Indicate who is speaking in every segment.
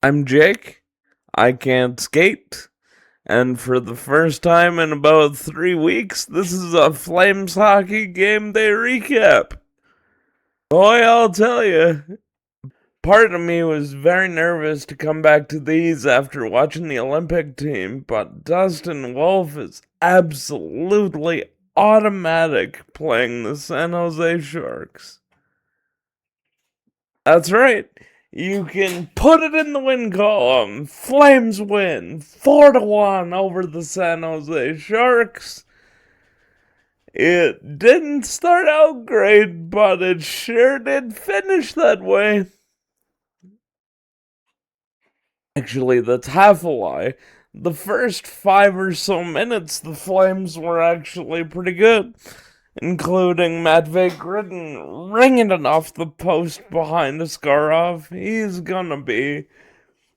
Speaker 1: I'm Jake. I can't skate. And for the first time in about 3 weeks, this is a Flames hockey game day recap. Boy, I'll tell you, part of me was very nervous to come back to these after watching the Olympic team, but Dustin Wolf is absolutely automatic playing the San Jose Sharks. That's right. You can put it in the win column. Flames win 4-1 over the San Jose Sharks. It didn't start out great, but it sure did finish that way. Actually, that's half a lie. The first 5 or so minutes, the Flames were actually pretty good, including Matvey Gridden ringing it off the post behind Askarov. He's gonna be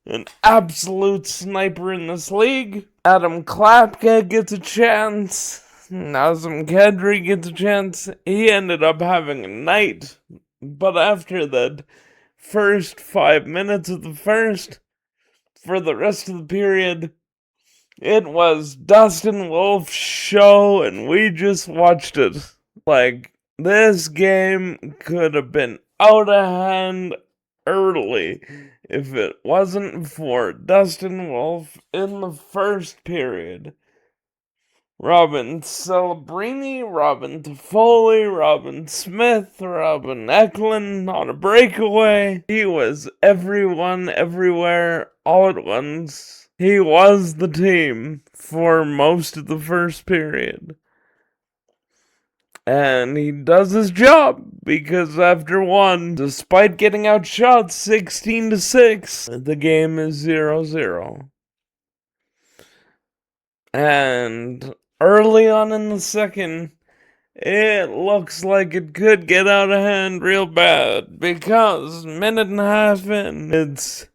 Speaker 1: an absolute sniper in this league. Adam Klapka gets a chance. Nazem Kadri gets a chance. He ended up having a night. But after that first 5 minutes of the first, for the rest of the period, it was Dustin Wolf's show, and we just watched it. Like, this game could have been out of hand early if it wasn't for Dustin Wolf in the first period. Robin Celebrini, Robin Toffoli, Robin Smith, Robin Eklund on a breakaway. He was everyone, everywhere, all at once. He was the team for most of the first period. And he does his job, because after one, despite getting outshot 16-6, the game is 0-0. And early on in the second, it looks like it could get out of hand real bad, because minute and a half in, it's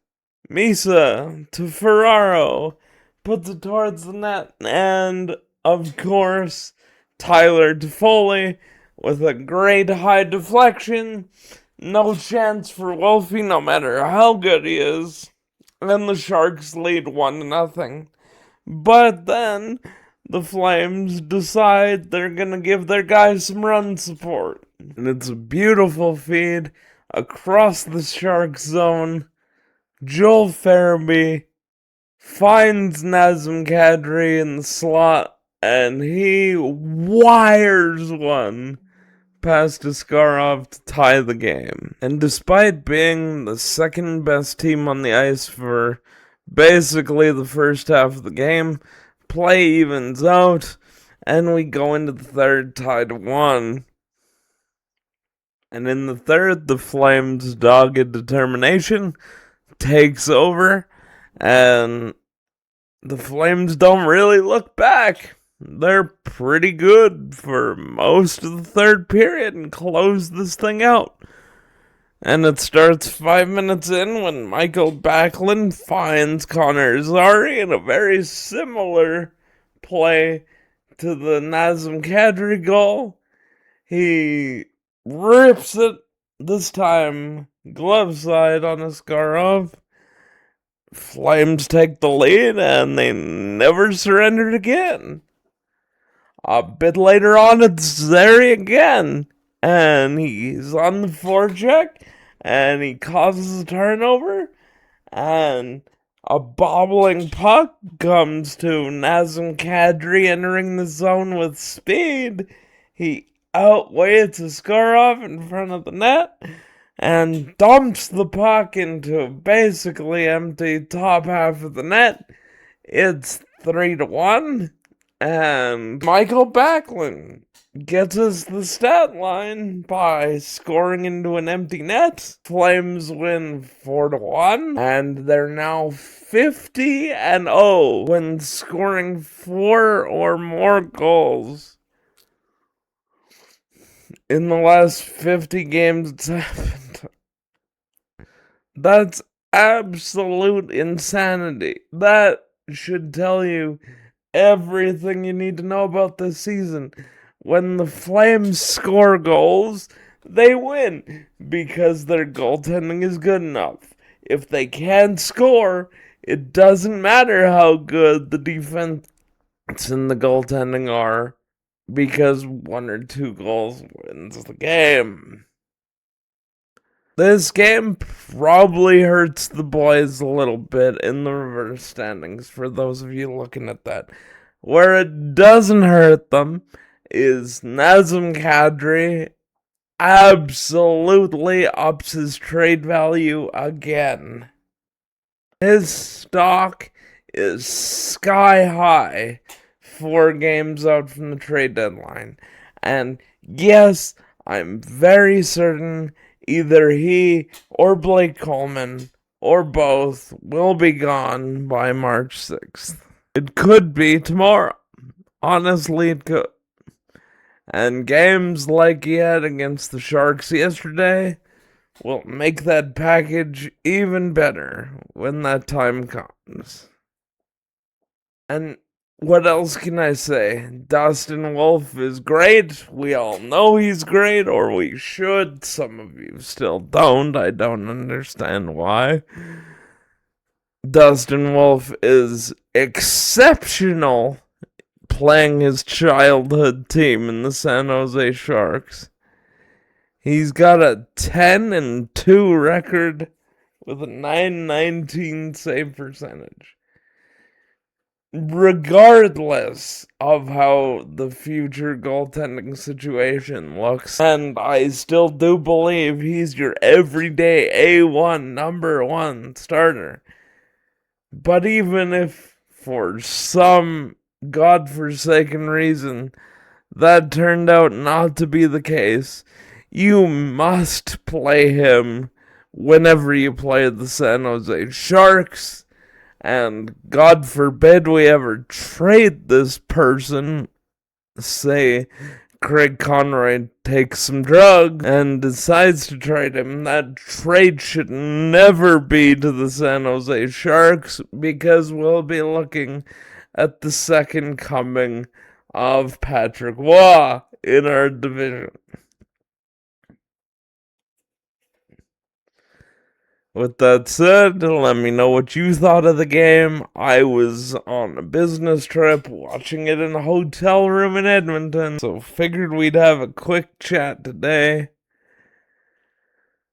Speaker 1: Misa to Ferraro, puts it towards the net, and of course, Tyler Toffoli with a great high deflection. No chance for Wolfie, no matter how good he is. And the Sharks lead 1-0. But then the Flames decide they're gonna give their guys some run support. And it's a beautiful feed across the Shark zone. Joel Farabee finds Nazem Kadri in the slot, and he wires one past Askarov to tie the game. And despite being the second best team on the ice for basically the first half of the game, play evens out, and we go into the third tied 1. And in the third, the Flames' dogged determination takes over, and the Flames don't really look back. They're pretty good for most of the third period and close this thing out. And it starts 5 minutes in when Michael Backlund finds Connor Zary in a very similar play to the Nazem Kadri goal. He rips it, this time glove side on Askarov. Flames take the lead, and they never surrendered again. A bit later on, it's Zary again, and he's on the forecheck, and he causes a turnover, and a bobbling puck comes to Nazem Kadri entering the zone with speed. He outweighs Askarov in front of the net, and dumps the puck into basically empty top half of the net. It's 3-1, and Michael Backlund gets us the stat line by scoring into an empty net. Flames win 4-1, and they're now 50-0 when scoring 4 or more goals. In the last 50 games it's happened. That's absolute insanity. That should tell you everything you need to know about this season. When the Flames score goals, they win because their goaltending is good enough. if they can't score, it doesn't matter how good the defense and the goaltending are, because 1 or 2 goals wins the game. This game probably hurts the boys a little bit in the reverse standings, for those of you looking at that. Where it doesn't hurt them is Nazem Kadri absolutely ups his trade value again. His stock is sky high 4 games out from the trade deadline. And yes, I'm very certain either he or Blake Coleman or both will be gone by March 6th. It could be tomorrow. Honestly, it could. And games like he had against the Sharks yesterday will make that package even better when that time comes. And what else can I say? Dustin Wolf is great. We all know he's great, or we should. Some of you still don't. I don't understand why. Dustin Wolf is exceptional playing his childhood team in the San Jose Sharks. He's got a 10-2 record with a .919 save percentage. Regardless of how the future goaltending situation looks, and I still do believe he's your everyday A1 number 1 starter. But even if for some godforsaken reason that turned out not to be the case, you must play him whenever you play the San Jose Sharks. And God forbid we ever trade this person. Say Craig Conroy takes some drugs and decides to trade him. That trade should never be to the San Jose Sharks, because we'll be looking at the second coming of Patrick Waugh in our division. With that said, let me know what you thought of the game. I was on a business trip watching it in a hotel room in Edmonton, so figured we'd have a quick chat today.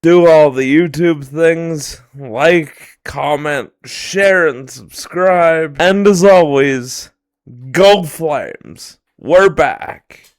Speaker 1: Do all the YouTube things, like, comment, share, and subscribe. And as always, go Flames. We're back.